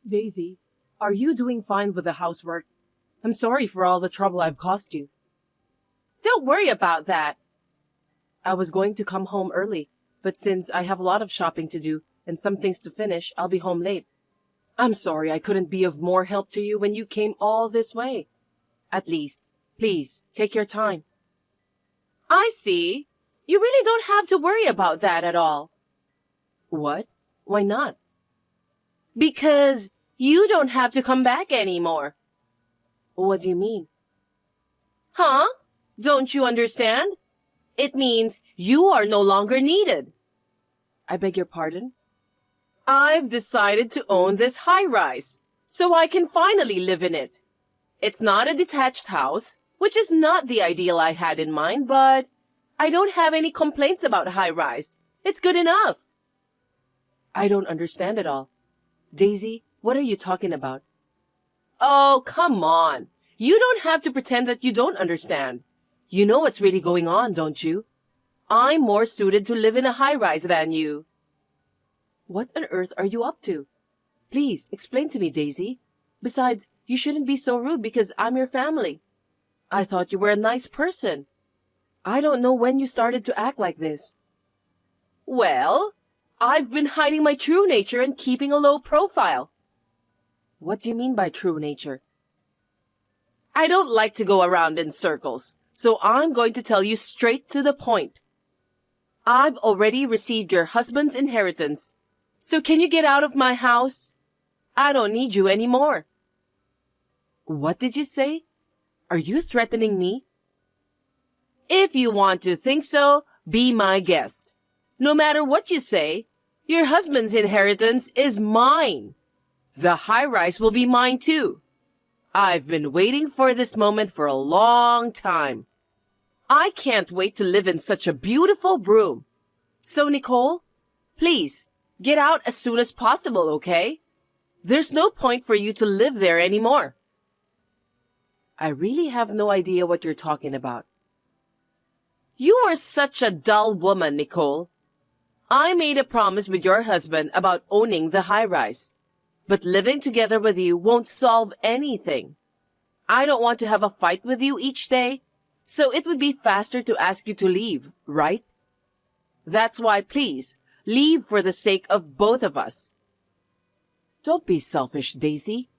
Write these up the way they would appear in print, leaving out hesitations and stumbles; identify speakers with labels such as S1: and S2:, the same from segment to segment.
S1: Daisy, are you doing fine with the housework? I'm sorry for all the trouble I've caused you.
S2: Don't worry about that.
S1: I was going to come home early, but since I have a lot of shopping to do and some things to finish, I'll be home late. I'm sorry I couldn't be of more help to you when you came all this way. At least, please, take your time.
S2: I see. You really don't have to worry about that at all.
S1: What? Why not?
S2: Because you don't have to come back anymore.
S1: What do you mean?
S2: Huh? Don't you understand? It means you are no longer needed.
S1: I beg your pardon?
S2: I've decided to own this high-rise, so I can finally live in it. It's not a detached house, which is not the ideal I had in mind, but I don't have any complaints about high-rise. It's good enough.
S1: I don't understand it all. Daisy, what are you talking about?
S2: Oh, come on. You don't have to pretend that you don't understand. You know what's really going on, don't you? I'm more suited to live in a high-rise than you.
S1: What on earth are you up to? Please, explain to me, Daisy. Besides, you shouldn't be so rude because I'm your family. I thought you were a nice person. I don't know when you started to act like this.
S2: Well, I've been hiding my true nature and keeping a low profile.
S1: What do you mean by true nature?
S2: I don't like to go around in circles, so I'm going to tell you straight to the point. I've already received your husband's inheritance, so can you get out of my house? I don't need you anymore.
S1: What did you say? Are you threatening me?
S2: If you want to think so, be my guest. No matter what you say, your husband's inheritance is mine. The high-rise will be mine too. I've been waiting for this moment for a long time. I can't wait to live in such a beautiful room. So, Nicole, please, get out as soon as possible, okay? There's no point for you to live there anymore.
S1: I really have no idea what you're talking about.
S2: You are such a dull woman, Nicole. I made a promise with your husband about owning the high-rise, but living together with you won't solve anything. I don't want to have a fight with you each day, so it would be faster to ask you to leave, right? That's why, please, leave for the sake of both of us.
S1: Don't be selfish, Daisy.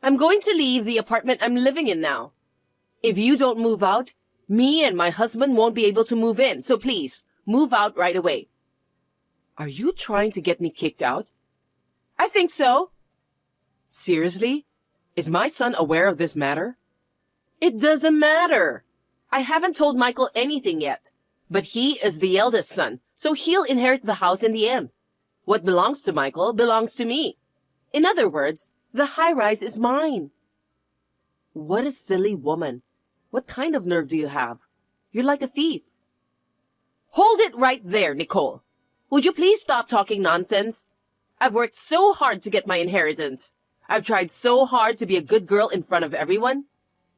S2: I'm going to leave the apartment I'm living in now. If you don't move out, me and my husband won't be able to move in, so please, move out right away.
S1: Are you trying to get me kicked out?
S2: I think so.
S1: Seriously? Is my son aware of this matter?
S2: It doesn't matter. I haven't told Michael anything yet, but he is the eldest son, so he'll inherit the house in the end. What belongs to Michael belongs to me. In other words, the high-rise is mine.
S1: What a silly woman. What kind of nerve do you have? You're like a thief.
S2: Hold it right there, Nicole. Would you please stop talking nonsense? I've worked so hard to get my inheritance. I've tried so hard to be a good girl in front of everyone.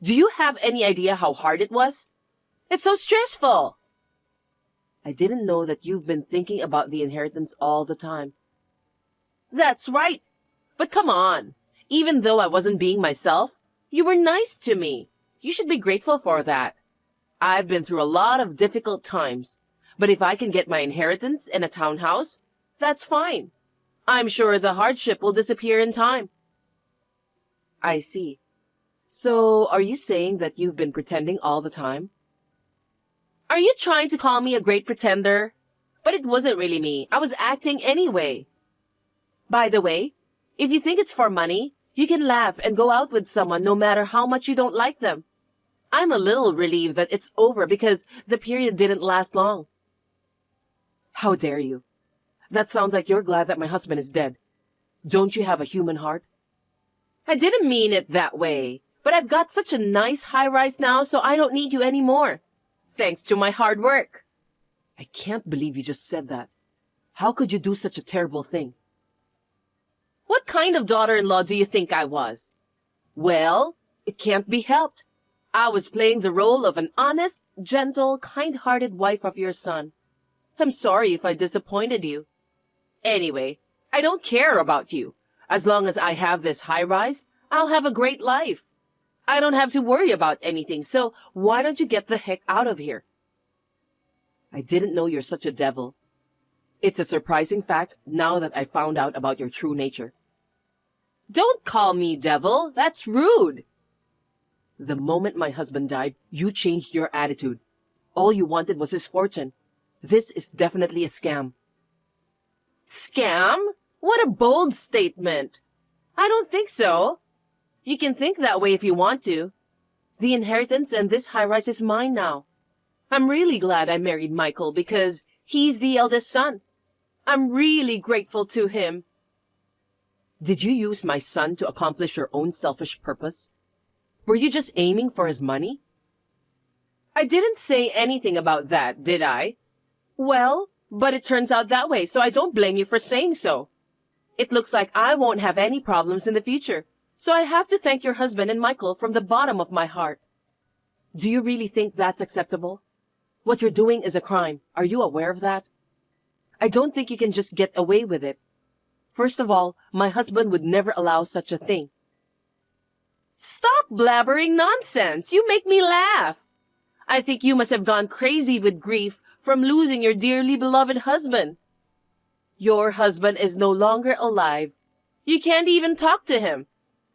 S2: Do you have any idea how hard it was? It's so stressful.
S1: I didn't know that you've been thinking about the inheritance all the time.
S2: That's right. But come on. Even though I wasn't being myself, you were nice to me. You should be grateful for that. I've been through a lot of difficult times, but if I can get my inheritance and a townhouse, that's fine. I'm sure the hardship will disappear in time.
S1: I see. So, are you saying that you've been pretending all the time?
S2: Are you trying to call me a great pretender? But it wasn't really me. I was acting anyway. By the way, if you think it's for money, you can laugh and go out with someone no matter how much you don't like them. I'm a little relieved that it's over because the period didn't last long.
S1: How dare you? That sounds like you're glad that my husband is dead. Don't you have a human heart?
S2: I didn't mean it that way, but I've got such a nice high-rise now, so I don't need you anymore. Thanks to my hard work.
S1: I can't believe you just said that. How could you do such a terrible thing?
S2: What kind of daughter-in-law do you think I was? Well, it can't be helped. I was playing the role of an honest, gentle, kind-hearted wife of your son. I'm sorry if I disappointed you. Anyway, I don't care about you. As long as I have this high-rise, I'll have a great life. I don't have to worry about anything, so why don't you get the heck out of here?
S1: I didn't know you're such a devil. It's a surprising fact now that I found out about your true nature.
S2: Don't call me devil. That's rude.
S1: The moment my husband died, you changed your attitude. All you wanted was his fortune. This is definitely a scam.
S2: Scam? What a bold statement. I don't think so. You can think that way if you want to. The inheritance and this high-rise is mine now. I'm really glad I married Michael because he's the eldest son. I'm really grateful to him.
S1: Did you use my son to accomplish your own selfish purpose? Were you just aiming for his money?
S2: I didn't say anything about that, did I? Well, but it turns out that way, so I don't blame you for saying so. It looks like I won't have any problems in the future, so I have to thank your husband and Michael from the bottom of my heart.
S1: Do you really think that's acceptable? What you're doing is a crime. Are you aware of that? I don't think you can just get away with it. First of all, my husband would never allow such a thing.
S2: Stop blabbering nonsense. You make me laugh. I think you must have gone crazy with grief from losing your dearly beloved husband. Your husband is no longer alive. You can't even talk to him.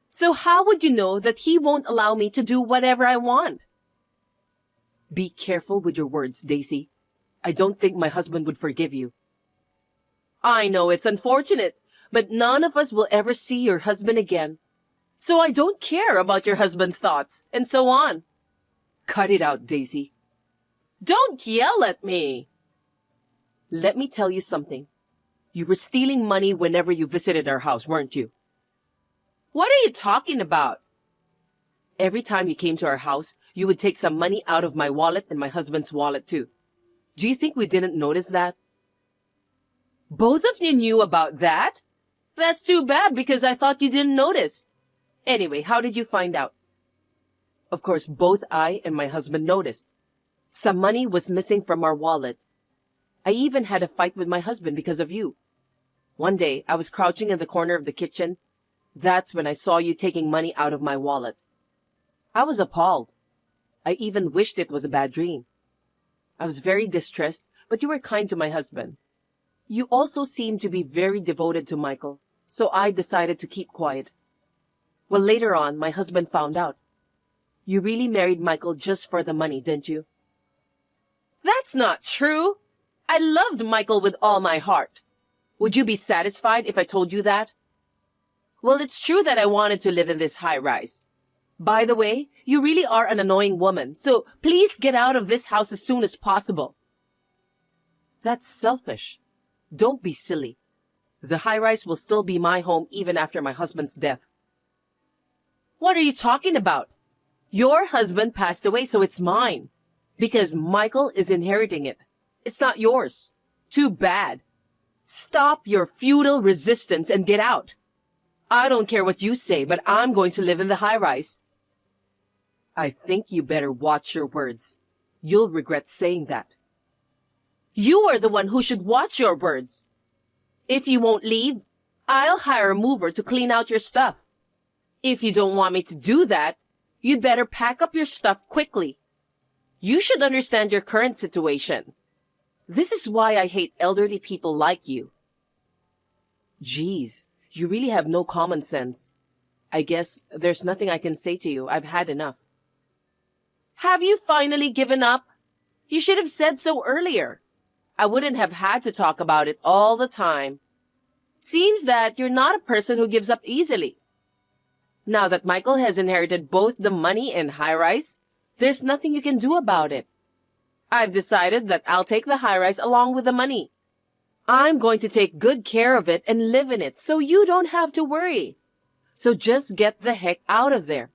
S2: So how would you know that he won't allow me to do whatever I want?
S1: Be careful with your words, Daisy. I don't think my husband would forgive you.
S2: I know it's unfortunate, but none of us will ever see your husband again. So I don't care about your husband's thoughts, and so on.
S1: Cut it out, Daisy.
S2: Don't yell at me.
S1: Let me tell you something. You were stealing money whenever you visited our house, weren't you?
S2: What are you talking about?
S1: Every time you came to our house, you would take some money out of my wallet and my husband's wallet too. Do you think we didn't notice that?
S2: Both of you knew about that? That's too bad because I thought you didn't notice. Anyway, how did you find out?
S1: Of course, both I and my husband noticed. Some money was missing from our wallet. I even had a fight with my husband because of you. One day, I was crouching in the corner of the kitchen. That's when I saw you taking money out of my wallet. I was appalled. I even wished it was a bad dream. I was very distressed, but you were kind to my husband. You also seemed to be very devoted to Michael, so I decided to keep quiet. Well, later on, my husband found out. You really married Michael just for the money, didn't you?
S2: That's not true. I loved Michael with all my heart.
S1: Would you be satisfied if I told you that?
S2: Well, it's true that I wanted to live in this high-rise. By the way, you really are an annoying woman, so please get out of this house as soon as possible.
S1: That's selfish. Don't be silly. The high-rise will still be my home even after my husband's death.
S2: What are you talking about? Your husband passed away, so it's mine. Because Michael is inheriting it. It's not yours. Too bad. Stop your futile resistance and get out. I don't care what you say, but I'm going to live in the high-rise.
S1: I think you better watch your words. You'll regret saying that.
S2: You are the one who should watch your words. If you won't leave, I'll hire a mover to clean out your stuff. If you don't want me to do that, you'd better pack up your stuff quickly. You should understand your current situation. This is why I hate elderly people like you.
S1: Geez, you really have no common sense. I guess there's nothing I can say to you. I've had enough.
S2: Have you finally given up? You should have said so earlier. I wouldn't have had to talk about it all the time. Seems that you're not a person who gives up easily. Now that Michael has inherited both the money and high-rise, there's nothing you can do about it. I've decided that I'll take the high-rise along with the money. I'm going to take good care of it and live in it so you don't have to worry. So just get the heck out of there.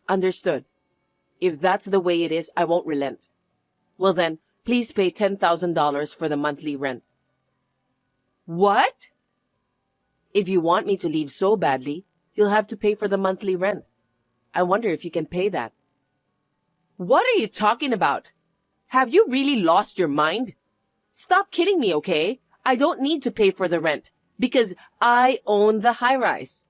S1: Understood. If that's the way it is, I won't relent. Well then, please pay $10,000 for the monthly rent.
S2: What?
S1: If you want me to leave so badly, you'll have to pay for the monthly rent. I wonder if you can pay that.
S2: What are you talking about? Have you really lost your mind? Stop kidding me, okay? I don't need to pay for the rent. Because I own the high-rise.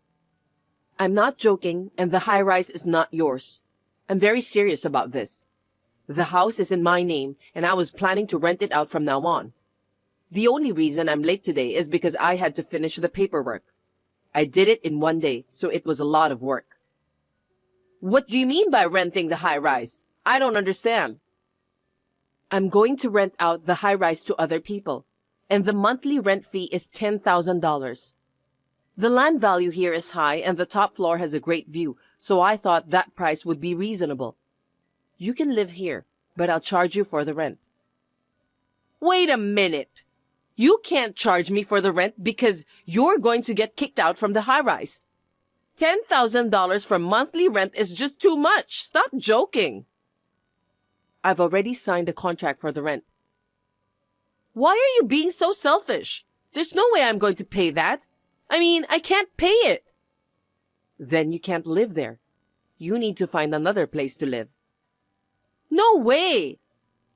S2: I'm not joking, and the high-rise is not yours. I'm very serious about this. The house is in my name, and I was planning to rent it out from now on. The only reason I'm late today is because I had to finish the paperwork. I did it in one day, so it was a lot of work. What do you mean by renting the high-rise? I don't understand. I'm going to rent out the high-rise to other people, and the monthly rent fee is $10,000. The land value here is high, and the top floor has a great view, so I thought that price would be reasonable. You can live here, but I'll charge you for the rent. Wait a minute. You can't charge me for the rent because you're going to get kicked out from the high-rise. $10,000 for monthly rent is just too much. Stop joking. I've already signed a contract for the rent. Why are you being so selfish? There's no way I'm going to pay that. I mean, I can't pay it. Then you can't live there. You need to find another place to live. No way!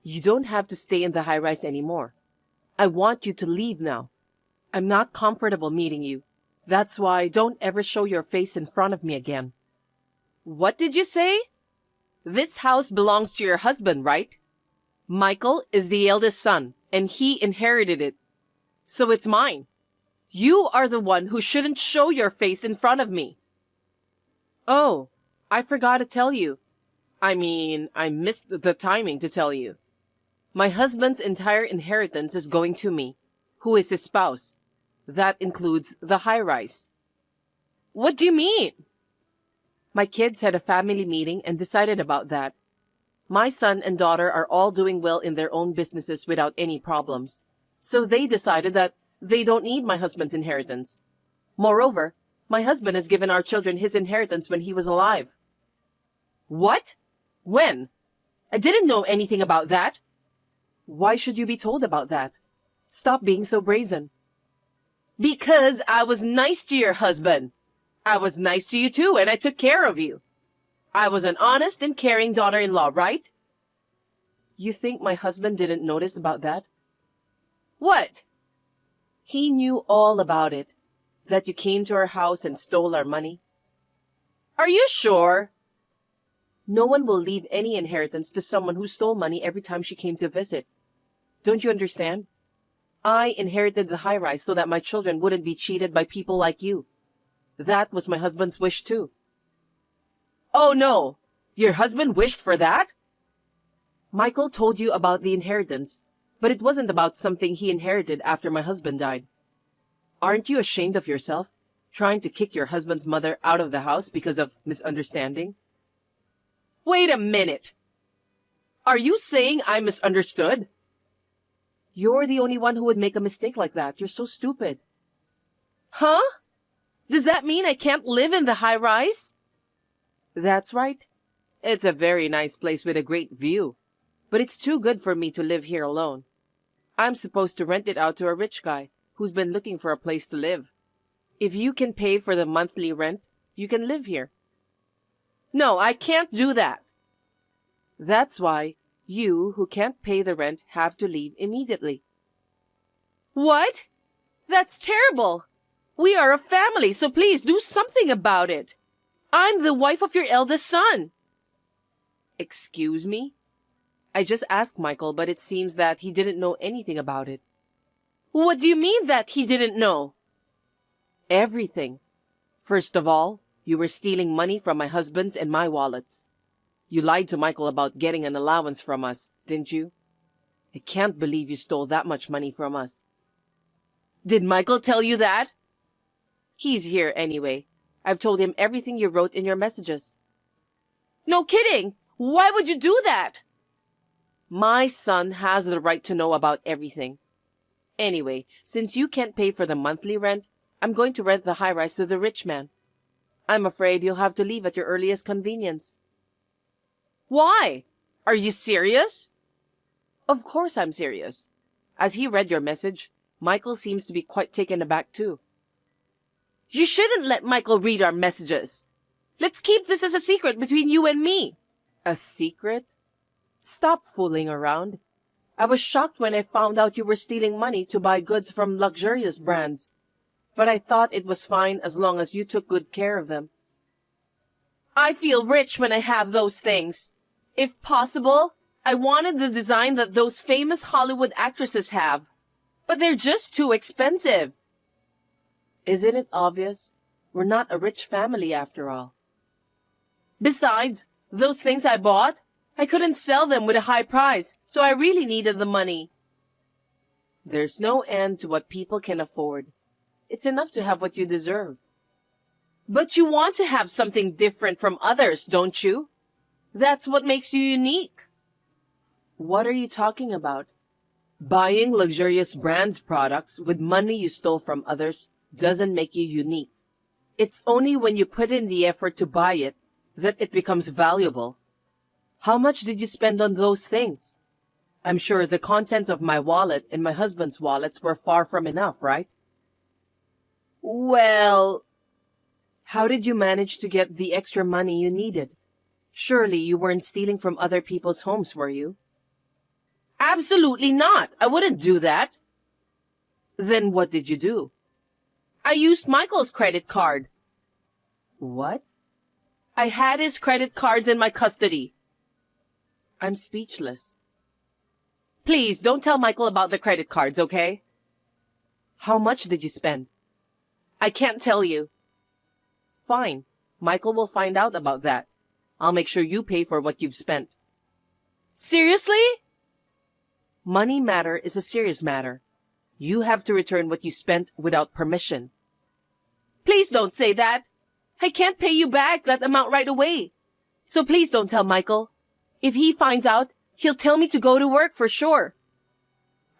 S2: You don't have to stay in the high-rise anymore. I want you to leave now. I'm not comfortable meeting you. That's why don't ever show your face in front of me again. What did you say? This house belongs to your husband, right? Michael is the eldest son, and he inherited it. So it's mine. You are the one who shouldn't show your face in front of me. Oh, I forgot to tell you. I missed the timing to tell you. My husband's entire inheritance is going to me, who is his spouse. That includes the high-rise. What do you mean? My kids had a family meeting and decided about that. My son and daughter are all doing well in their own businesses without any problems. So they decided that they don't need my husband's inheritance. Moreover, my husband has given our children his inheritance when he was alive. What? When? I didn't know anything about that. Why should you be told about that? Stop being so brazen. Because I was nice to your husband. I was nice to you too, and I took care of you. I was an honest and caring daughter-in-law, right? You think my husband didn't notice about that? What? He knew all about it. That you came to our house and stole our money. Are you sure? No one will leave any inheritance to someone who stole money every time she came to visit. Don't you understand? I inherited the high-rise so that my children wouldn't be cheated by people like you. That was my husband's wish too. Oh no! Your husband wished for that? Michael told you about the inheritance, but it wasn't about something he inherited after my husband died. Aren't you ashamed of yourself, trying to kick your husband's mother out of the house because of misunderstanding? Wait a minute! Are you saying I misunderstood? You're the only one who would make a mistake like that. You're so stupid. Huh? Does that mean I can't live in the high-rise? That's right. It's a very nice place with a great view. But it's too good for me to live here alone. I'm supposed to rent it out to a rich guy who's been looking for a place to live. If you can pay for the monthly rent, you can live here. No, I can't do that. That's why you, who can't pay the rent, have to leave immediately. What? That's terrible. We are a family, so please do something about it. I'm the wife of your eldest son. Excuse me? I just asked Michael, but it seems that he didn't know anything about it. What do you mean that he didn't know? Everything. First of all, you were stealing money from my husband's and my wallets. You lied to Michael about getting an allowance from us, didn't you? I can't believe you stole that much money from us. Did Michael tell you that? He's here anyway. I've told him everything you wrote in your messages. No kidding! Why would you do that? My son has the right to know about everything. Anyway, since you can't pay for the monthly rent, I'm going to rent the high-rise to the rich man. I'm afraid you'll have to leave at your earliest convenience. Why? Are you serious? Of course I'm serious. As he read your message, Michael seems to be quite taken aback too. You shouldn't let Michael read our messages. Let's keep this as a secret between you and me. A secret? Stop fooling around. I was shocked when I found out you were stealing money to buy goods from luxurious brands.
S1: but I thought it was fine as long as you took good care of them.
S2: I feel rich when I have those things. If possible, I wanted the design that those famous Hollywood actresses have. But they're just too expensive.
S1: Isn't it obvious? We're not a rich family after all.
S2: Besides, those things I bought, I couldn't sell them with a high price, so I really needed the money.
S1: There's no end to what people can afford. It's enough to have what you deserve.
S2: But you want to have something different from others, don't you? That's what makes you unique.
S1: What are you talking about? Buying luxurious brands products with money you stole from others doesn't make you unique. It's only when you put in the effort to buy it that it becomes valuable. How much did you spend on those things? I'm sure the contents of my wallet and my husband's wallets were far from enough, right?
S2: Well,
S1: how did you manage to get the extra money you needed? Surely you weren't stealing from other people's homes, were you?
S2: absolutely not. I wouldn't do that.
S1: Then what did you do?
S2: I used Michael's credit card.
S1: What?
S2: I had his credit cards in my custody.
S1: I'm speechless.
S2: Please, don't tell Michael about the credit cards, okay?
S1: How much did you spend?
S2: I can't tell you.
S1: Fine. Michael will find out about that. I'll make sure you pay for what you've spent.
S2: Seriously?
S1: Money matter is a serious matter. You have to return what you spent without permission.
S2: Please don't say that. I can't pay you back that amount right away. So please don't tell Michael. If he finds out, he'll tell me to go to work for sure.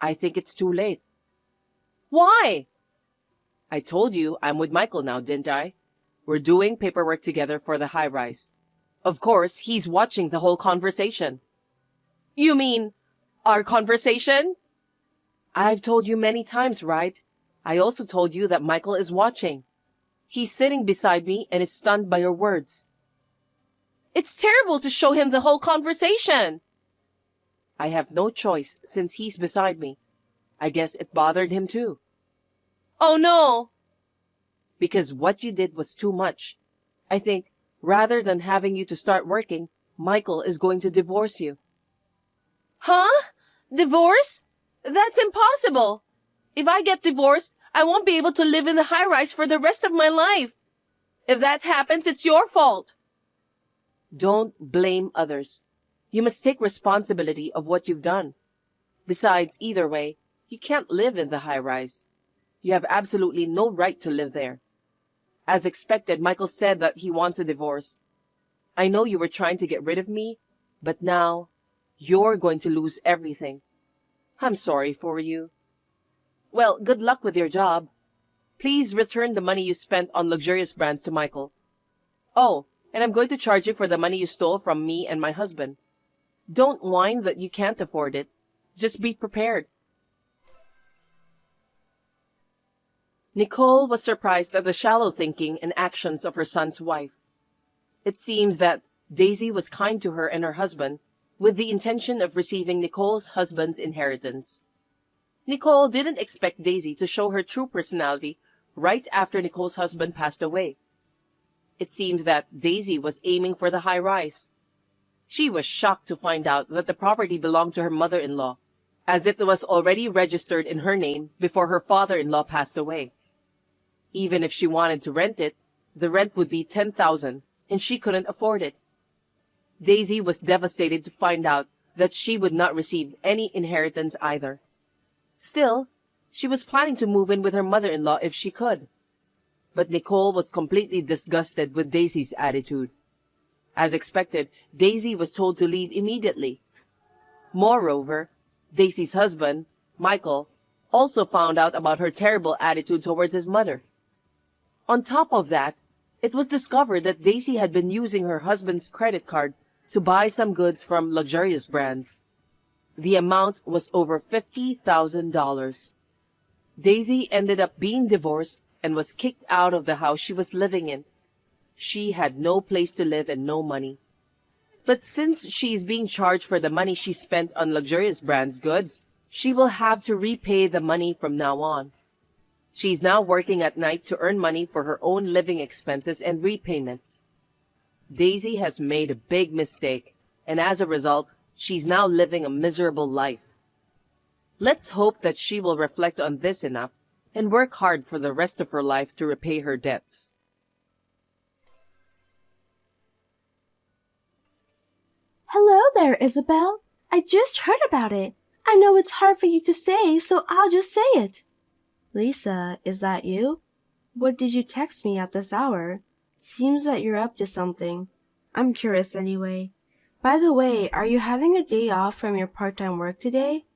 S1: I think it's too late.
S2: Why?
S1: I told you I'm with Michael now, didn't I? We're doing paperwork together for the high-rise. Of course, he's watching the whole conversation.
S2: You mean our conversation?
S1: I've told you many times, right? I also told you that Michael is watching. He's sitting beside me and is stunned by your words.
S2: It's terrible to show him the whole conversation.
S1: I have no choice since he's beside me. I guess it bothered him too.
S2: Oh no!
S1: Because what you did was too much. I think, rather than having you to start working, Michael is going to divorce you.
S2: Huh? Divorce? That's impossible. If I get divorced, I won't be able to live in the high-rise for the rest of my life. If that happens, it's your fault.
S1: Don't blame others. You must take responsibility of what you've done. Besides, either way, you can't live in the high-rise. You have absolutely no right to live there. As expected, Michael said that he wants a divorce. I know you were trying to get rid of me, but now you're going to lose everything. I'm sorry for you. Well, good luck with your job. Please return the money you spent on luxurious brands to Michael. Oh, and I'm going to charge you for the money you stole from me and my husband. Don't whine that you can't afford it. Just be prepared. Nicole was surprised at the shallow thinking and actions of her son's wife. It seems that Daisy was kind to her and her husband with the intention of receiving Nicole's husband's inheritance. Nicole didn't expect Daisy to show her true personality right after Nicole's husband passed away. It seems that Daisy was aiming for the high rise. She was shocked to find out that the property belonged to her mother-in-law, as it was already registered in her name before her father-in-law passed away. Even if she wanted to rent it, the rent would be $10,000, and she couldn't afford it. Daisy was devastated to find out that she would not receive any inheritance either. Still, she was planning to move in with her mother-in-law if she could. But Nicole was completely disgusted with Daisy's attitude. As expected, Daisy was told to leave immediately. Moreover, Daisy's husband, Michael, also found out about her terrible attitude towards his mother. On top of that, it was discovered that Daisy had been using her husband's credit card to buy some goods from luxurious brands. The amount was over $50,000. Daisy ended up being divorced and was kicked out of the house she was living in. She had no place to live and no money. But since she is being charged for the money she spent on luxurious brands goods, she will have to repay the money from now on. She's now working at night to earn money for her own living expenses and repayments. Daisy has made a big mistake, and as a result, she's now living a miserable life. Let's hope that she will reflect on this enough and work hard for the rest of her life to repay her debts.
S3: Hello there, Isabel. I just heard about it. I know it's hard for you to say, so I'll just say it. Lisa, is that you? What did you text me at this hour? Seems that you're up to something. I'm curious anyway. By the way, are you having a day off from your part-time work today?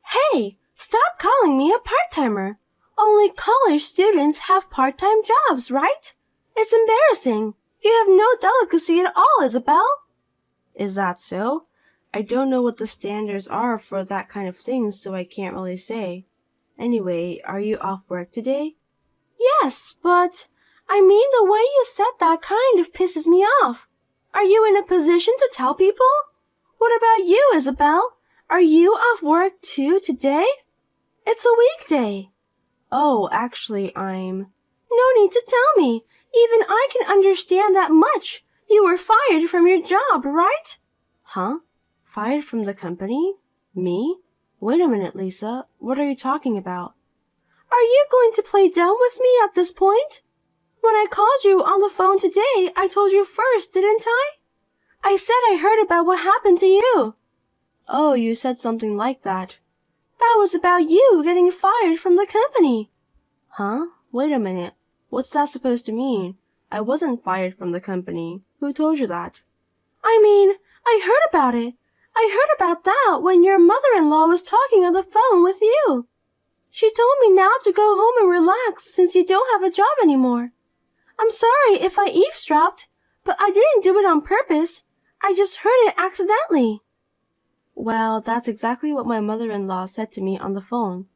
S3: Hey, stop calling me a part-timer. Only college students have part-time jobs, right? It's embarrassing. You have no delicacy at all, Isabel. Is that so? I don't know what the standards are for that kind of thing, so I can't really say. Anyway, are you off work today? Yes, but I mean the way you said that kind of pisses me off. Are you in a position to tell people? What about you, Isabel? Are you off work too today? It's a weekday. Oh, actually, No need to tell me. Even I can understand that much. You were fired from your job, right? Huh? Fired from the company? Me? Wait a minute, Lisa. What are you talking about? Are you going to play dumb with me at this point? When I called you on the phone today, I told you first, didn't I? I said I heard about what happened to you. Oh, you said something like that. That was about you getting fired from the company. Huh? Wait a minute. What's that supposed to mean? I wasn't fired from the company. Who told you that? I mean, I heard about it. I heard about that when your mother-in-law was talking on the phone with you. She told me now to go home and relax since you don't have a job anymore. I'm sorry if I eavesdropped, but I didn't do it on purpose. I just heard it accidentally. Well, that's exactly what my mother-in-law said to me on the phone.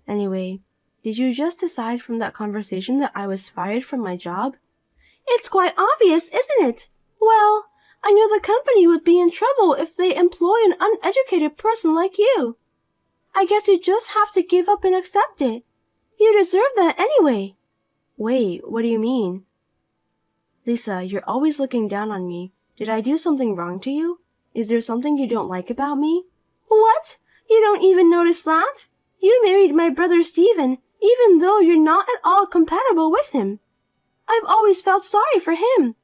S3: Anyway, did you just decide from that conversation that I was fired from my job? It's quite obvious, isn't it? Well, I knew the company would be in trouble if they employ an uneducated person like you. I guess you just have to give up and accept it. You deserve that anyway. Wait, what do you mean? Lisa, you're always looking down on me. Did I do something wrong to you? Is there something you don't like about me? What? You don't even notice that? You married my brother Stephen, even though you're not at all compatible with him. I've always felt sorry for him.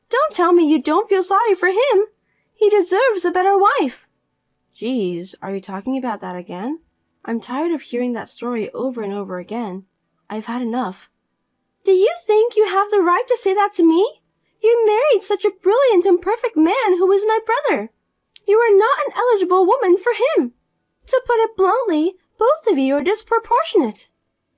S3: Don't tell me you don't feel sorry for him. He deserves a better wife. Geez, are you talking about that again? I'm tired of hearing that story over and over again. I've had enough. Do you think you have the right to say that to me? You married such a brilliant and perfect man who is my brother. You are not an eligible woman for him. To put it bluntly, both of you are disproportionate.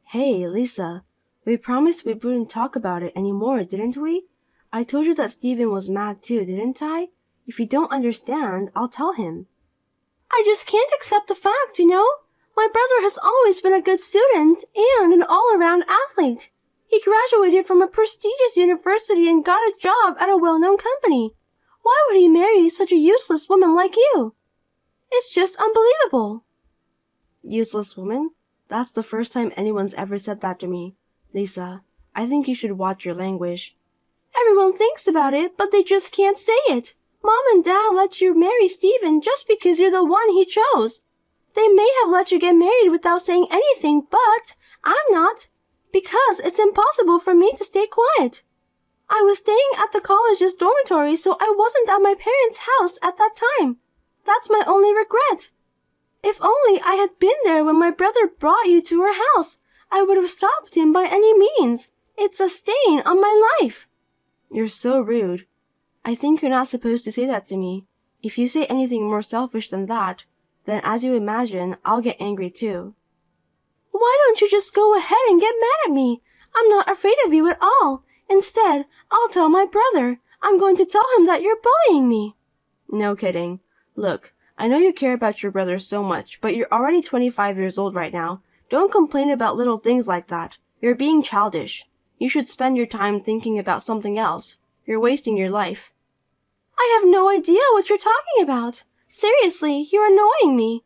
S3: Hey, Lisa, we promised we wouldn't talk about it anymore, didn't we? I told you that Stephen was mad too, didn't I? If you don't understand, I'll tell him. I just can't accept the fact, you know? My brother has always been a good student and an all-around athlete. He graduated from a prestigious university and got a job at a well-known company. Why would he marry such a useless woman like you? It's just unbelievable. Useless woman? That's the first time anyone's ever said that to me. Lisa, I think you should watch your language. Everyone thinks about it, but they just can't say it. Mom and Dad let you marry Stephen just because you're the one he chose. They may have let you get married without saying anything, but I'm not. Because it's impossible for me to stay quiet. I was staying at the college's dormitory, so I wasn't at my parents' house at that time. That's my only regret. If only I had been there when my brother brought you to our house, I would have stopped him by any means. It's a stain on my life. You're so rude. I think you're not supposed to say that to me. If you say anything more selfish than that, then as you imagine, I'll get angry too. Why don't you just go ahead and get mad at me? I'm not afraid of you at all. Instead, I'll tell my brother. I'm going to tell him that you're bullying me. No kidding. Look, I know you care about your brother so much, but you're already 25 years old right now. Don't complain about little things like that. You're being childish. You should spend your time thinking about something else. You're wasting your life. I have no idea what you're talking about. Seriously, you're annoying me.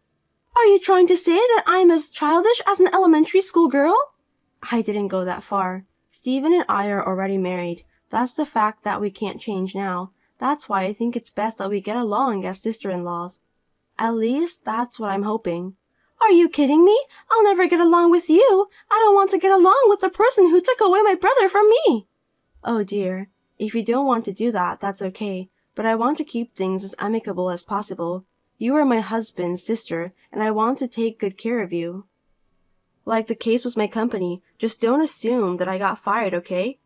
S3: Are you trying to say that I'm as childish as an elementary school girl? I didn't go that far. Steven and I are already married. That's the fact that we can't change now. That's why I think it's best that we get along as sister-in-laws. At least, that's what I'm hoping. Are you kidding me? I'll never get along with you. I don't want to get along with the person who took away my brother from me. Oh dear. If you don't want to do that, that's okay. But I want to keep things as amicable as possible. You are my husband's sister, and I want to take good care of you. Like the case with my company, just don't assume that I got fired, okay?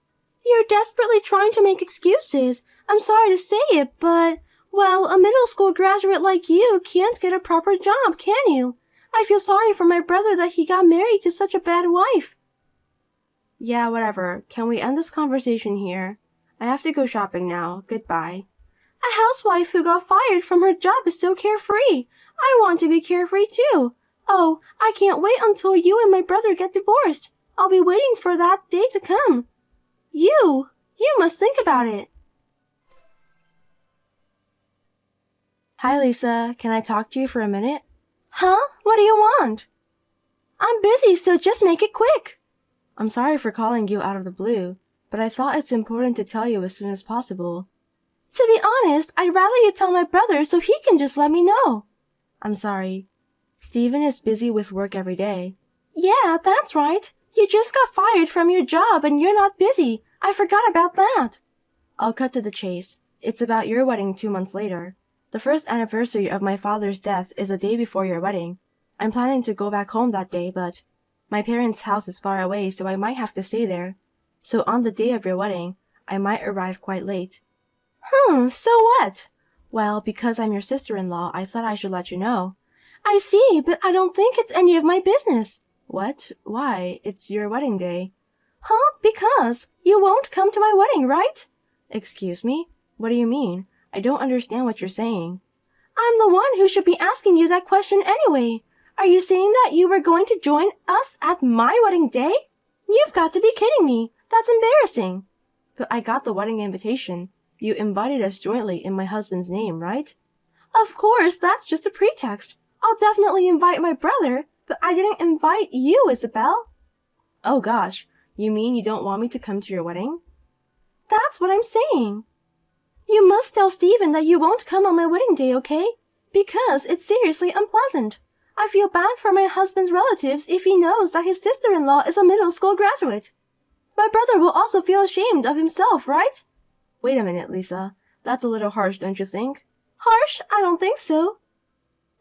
S3: You're desperately trying to make excuses. I'm sorry to say it, but, well, a middle school graduate like you can't get a proper job, can you? I feel sorry for my brother that he got married to such a bad wife. Yeah, whatever. Can we end this conversation here? I have to go shopping now. Goodbye. A housewife who got fired from her job is so carefree. I want to be carefree too. Oh, I can't wait until you and my brother get divorced. I'll be waiting for that day to come. You must think about it. Hi, Lisa. Can I talk to you for a minute? Huh? What do you want? I'm busy, so just make it quick. I'm sorry for calling you out of the blue, but I thought it's important to tell you as soon as possible. To be honest, I'd rather you tell my brother so he can just let me know. I'm sorry. Steven is busy with work every day. Yeah, that's right. You just got fired from your job and you're not busy. I forgot about that. I'll cut to the chase. It's about your wedding 2 months later. The first anniversary of my father's death is the day before your wedding. I'm planning to go back home that day, but my parents' house is far away, so I might have to stay there. So on the day of your wedding, I might arrive quite late. So what? Well, because I'm your sister-in-law, I thought I should let you know. I see, but I don't think it's any of my business. What? Why? It's your wedding day. Because you won't come to my wedding, right? Excuse me? What do you mean? I don't understand what you're saying. I'm the one who should be asking you that question anyway. Are you saying that you were going to join us at my wedding day? You've got to be kidding me. That's embarrassing. But I got the wedding invitation. You invited us jointly in my husband's name, right? Of course, that's just a pretext. I'll definitely invite my brother, but I didn't invite you, Isabel. Oh gosh, you mean you don't want me to come to your wedding? That's what I'm saying. You must tell Steven that you won't come on my wedding day, okay? Because it's seriously unpleasant. I feel bad for my husband's relatives if he knows that his sister-in-law is a middle school graduate. My brother will also feel ashamed of himself, right? Wait a minute, Lisa. That's a little harsh, don't you think? Harsh? I don't think so.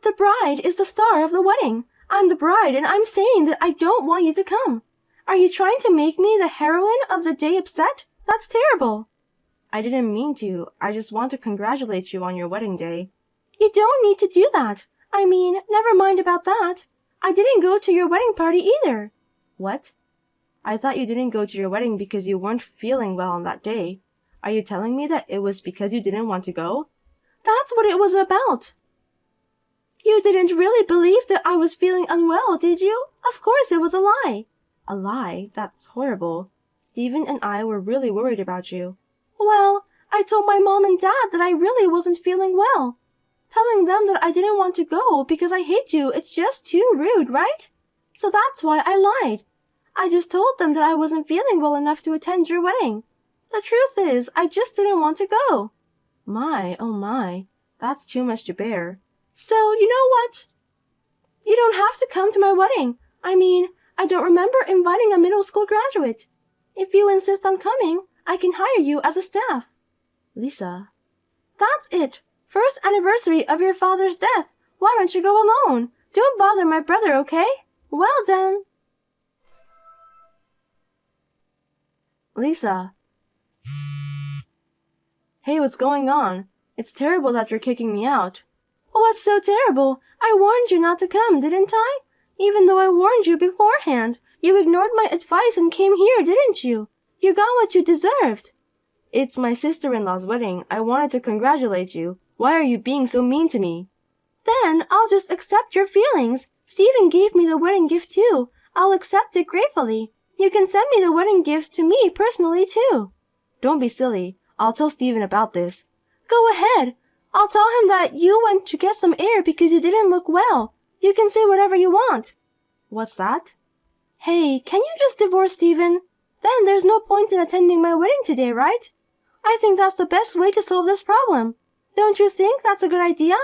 S3: The bride is the star of the wedding. I'm the bride, and I'm saying that I don't want you to come. Are you trying to make me the heroine of the day upset? That's terrible. I didn't mean to. I just want to congratulate you on your wedding day. You don't need to do that. I mean, never mind about that. I didn't go to your wedding party either. What? I thought you didn't go to your wedding because you weren't feeling well on that day. Are you telling me that it was because you didn't want to go? That's what it was about. You didn't really believe that I was feeling unwell, did you? Of course it was a lie. A lie? That's horrible. Steven and I were really worried about you. Well, I told my mom and dad that I really wasn't feeling well. Telling them that I didn't want to go because I hate you, it's just too rude, right? So that's why I lied. I just told them that I wasn't feeling well enough to attend your wedding. The truth is, I just didn't want to go. My, oh my, that's too much to bear. So, you know what? You don't have to come to my wedding. I mean, I don't remember inviting a middle school graduate. If you insist on coming, I can hire you as a staff. Lisa. That's it. First anniversary of your father's death. Why don't you go alone? Don't bother my brother, okay? Well then. Lisa. Hey, what's going on? It's terrible that you're kicking me out. What's so terrible? I warned you not to come, didn't I? Even though I warned you beforehand, you ignored my advice and came here, didn't you? You got what you deserved. It's my sister-in-law's wedding. I wanted to congratulate you. Why are you being so mean to me? Then I'll just accept your feelings. Steven gave me the wedding gift too. I'll accept it gratefully. You can send me the wedding gift to me personally too. Don't be silly. I'll tell Steven about this. Go ahead. I'll tell him that you went to get some air because you didn't look well. You can say whatever you want. What's that? Hey, can you just divorce Steven? Then there's no point in attending my wedding today, right? I think that's the best way to solve this problem. Don't you think that's a good idea?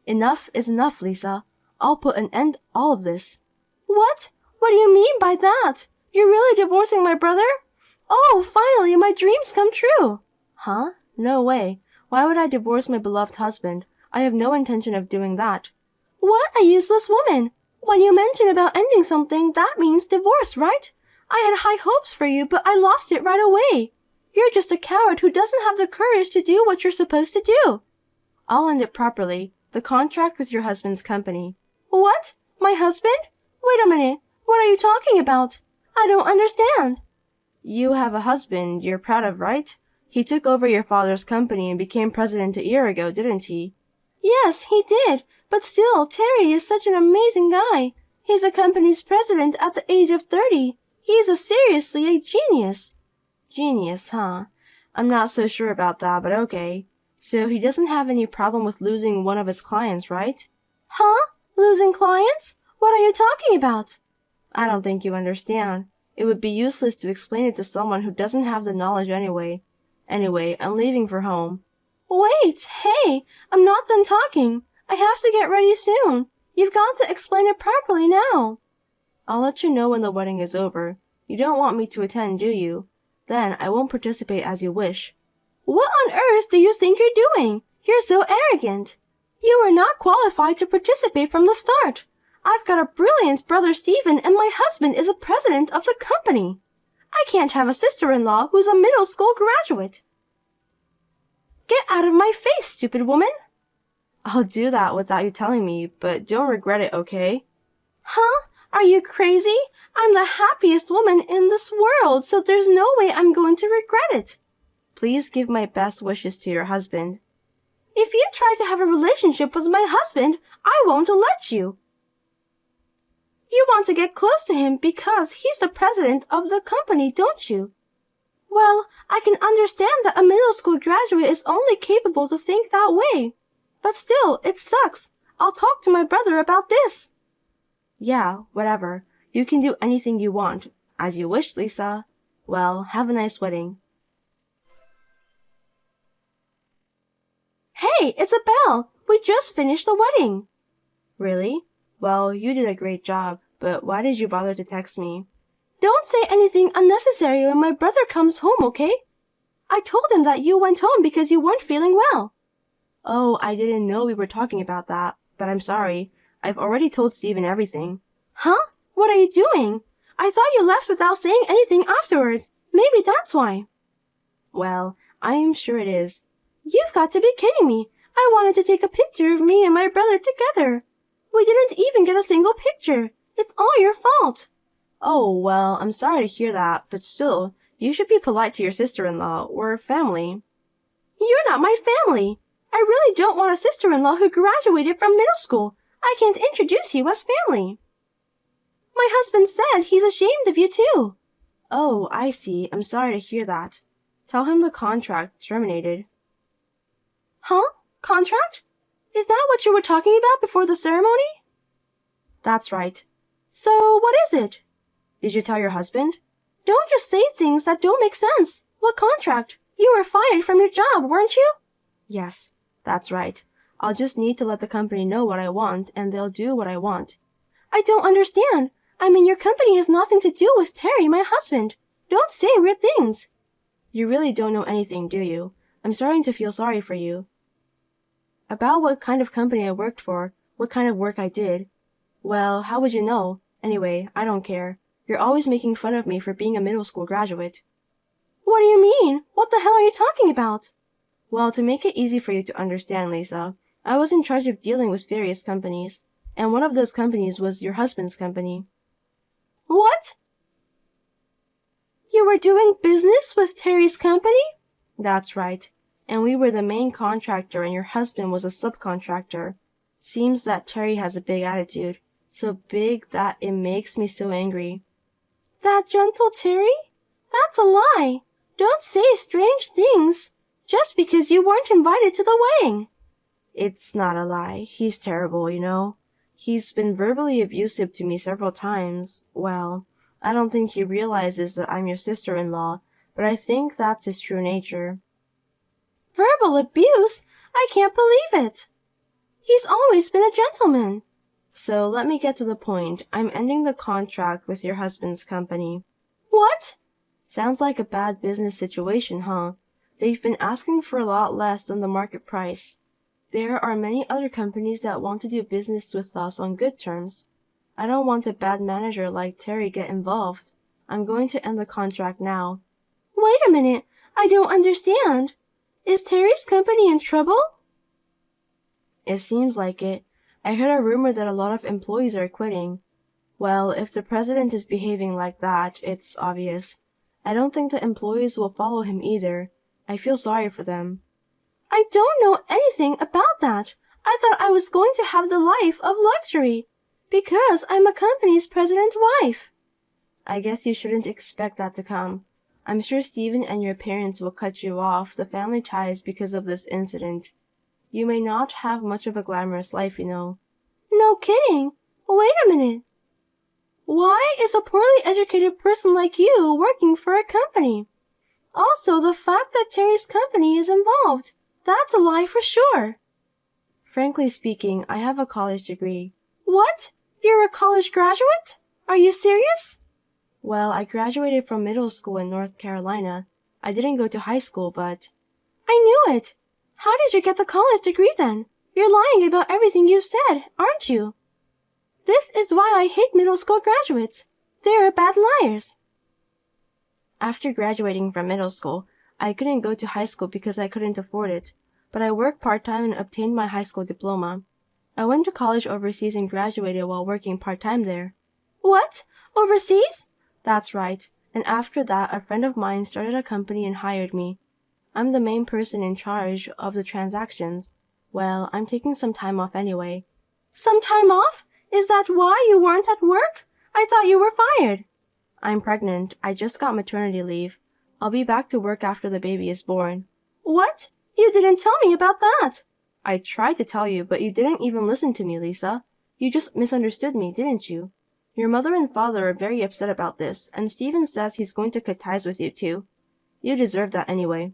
S3: Enough is enough, Lisa. I'll put an end to all of this. What? What do you mean by that? You're really divorcing my brother? Oh, finally, my dreams come true. Huh? No way. Why would I divorce my beloved husband? I have no intention of doing that. What a useless woman! When you mention about ending something, that means divorce, right? I had high hopes for you, but I lost it right away. You're just a coward who doesn't have the courage to do what you're supposed to do. I'll end it properly. The contract with your husband's company. What? My husband? Wait a minute. What are you talking about? I don't understand. You have a husband you're proud of, right? He took over your father's company and became president a year ago, didn't he? Yes, he did. But still, Terry is such an amazing guy. He's a company's president at the age of 30. He's seriously a genius. Genius, huh? I'm not so sure about that, but okay. So he doesn't have any problem with losing one of his clients, right? Huh? Losing clients? What are you talking about? I don't think you understand. It would be useless to explain it to someone who doesn't have the knowledge anyway. Anyway, I'm leaving for home. Wait, hey, I'm not done talking. I have to get ready soon. You've got to explain it properly now. I'll let you know when the wedding is over. You don't want me to attend, do you? Then I won't participate as you wish. What on earth do you think you're doing? You're so arrogant. You are not qualified to participate from the start. I've got a brilliant brother Stephen and my husband is a president of the company. I can't have a sister-in-law who's a middle school graduate. Get out of my face, stupid woman. I'll do that without you telling me, but don't regret it, okay? Huh? Are you crazy? I'm the happiest woman in this world, so there's no way I'm going to regret it. Please give my best wishes to your husband. If you try to have a relationship with my husband, I won't let you. You want to get close to him because he's the president of the company, don't you? Well, I can understand that a middle school graduate is only capable to think that way. But still, it sucks. I'll talk to my brother about this. Yeah, whatever. You can do anything you want. As you wish, Lisa. Well, have a nice wedding. Hey, Isabel! We just finished the wedding. Really? Well, you did a great job, but why did you bother to text me? Don't say anything unnecessary when my brother comes home, okay? I told him that you went home because you weren't feeling well. Oh, I didn't know we were talking about that, but I'm sorry. I've already told Steven everything. Huh? What are you doing? I thought you left without saying anything afterwards. Maybe that's why. Well, I am sure it is. You've got to be kidding me. I wanted to take a picture of me and my brother together. We didn't even get a single picture. It's all your fault. Oh, well, I'm sorry to hear that, but still, you should be polite to your sister-in-law. We're family. You're not my family. I really don't want a sister-in-law who graduated from middle school. I can't introduce you as family. My husband said he's ashamed of you too. Oh, I see. I'm sorry to hear that. Tell him the contract terminated. Huh? Contract? Is that what you were talking about before the ceremony? That's right. So, what is it? Did you tell your husband? Don't just say things that don't make sense. What contract? You were fired from your job, weren't you? Yes, that's right. I'll just need to let the company know what I want, and they'll do what I want. I don't understand. I mean, your company has nothing to do with Terry, my husband. Don't say weird things. You really don't know anything, do you? I'm starting to feel sorry for you. About what kind of company I worked for, what kind of work I did. Well, how would you know? Anyway, I don't care. You're always making fun of me for being a middle school graduate. What do you mean? What the hell are you talking about? Well, to make it easy for you to understand, Lisa, I was in charge of dealing with various companies, and one of those companies was your husband's company. What? You were doing business with Terry's company? That's right. And we were the main contractor and your husband was a subcontractor. Seems that Terry has a big attitude. So big that it makes me so angry. That gentle Terry? That's a lie. Don't say strange things. Just because you weren't invited to the wedding. It's not a lie. He's terrible, you know. He's been verbally abusive to me several times. Well, I don't think he realizes that I'm your sister-in-law, but I think that's his true nature. Verbal abuse? I can't believe it! He's always been a gentleman. So let me get to the point. I'm ending the contract with your husband's company. What? Sounds like a bad business situation, huh? They've been asking for a lot less than the market price. There are many other companies that want to do business with us on good terms. I don't want a bad manager like Terry get involved. I'm going to end the contract now. Wait a minute. I don't understand. Is Terry's company in trouble? It seems like it. I heard a rumor that a lot of employees are quitting. Well, if the president is behaving like that, it's obvious. I don't think the employees will follow him either. I feel sorry for them. I don't know anything about that. I thought I was going to have the life of luxury, because I'm a company's president's wife. I guess you shouldn't expect that to come. I'm sure Stephen and your parents will cut you off the family ties because of this incident. You may not have much of a glamorous life, you know. No kidding. Wait a minute. Why is a poorly educated person like you working for a company? Also, the fact that Terry's company is involved. That's a lie for sure. Frankly speaking, I have a college degree. What? You're a college graduate? Are you serious? Well, I graduated from middle school in North Carolina. I didn't go to high school, but... I knew it. How did you get the college degree then? You're lying about everything you've said, aren't you? This is why I hate middle school graduates. They're bad liars. After graduating from middle school, I couldn't go to high school because I couldn't afford it, but I worked part-time and obtained my high school diploma. I went to college overseas and graduated while working part-time there. What? Overseas? That's right. And after that, a friend of mine started a company and hired me. I'm the main person in charge of the transactions. Well, I'm taking some time off anyway. Some time off? Is that why you weren't at work? I thought you were fired. I'm pregnant. I just got maternity leave. I'll be back to work after the baby is born. What? You didn't tell me about that. I tried to tell you, but you didn't even listen to me, Lisa. You just misunderstood me, didn't you? Your mother and father are very upset about this, and Stephen says he's going to cut ties with you too. You deserve that anyway.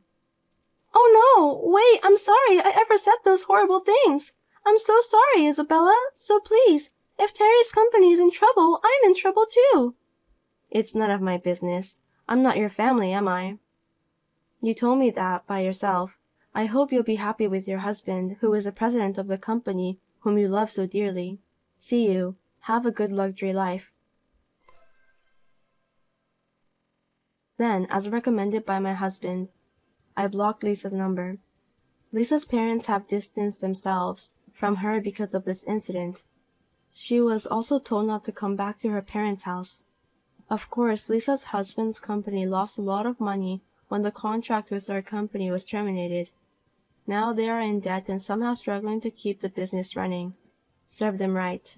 S3: Oh no, wait, I'm sorry I ever said those horrible things. I'm so sorry, Isabella, so please, if Terry's company is in trouble, I'm in trouble too. It's none of my business. I'm not your family, am I? You told me that by yourself. I hope you'll be happy with your husband, who is the president of the company whom you love so dearly. See you. Have a good luxury life. Then, as recommended by my husband, I blocked Lisa's number. Lisa's parents have distanced themselves from her because of this incident. She was also told not to come back to her parents' house. Of course, Lisa's husband's company lost a lot of money when the contract with our company was terminated. Now they are in debt and somehow struggling to keep the business running. Serve them right.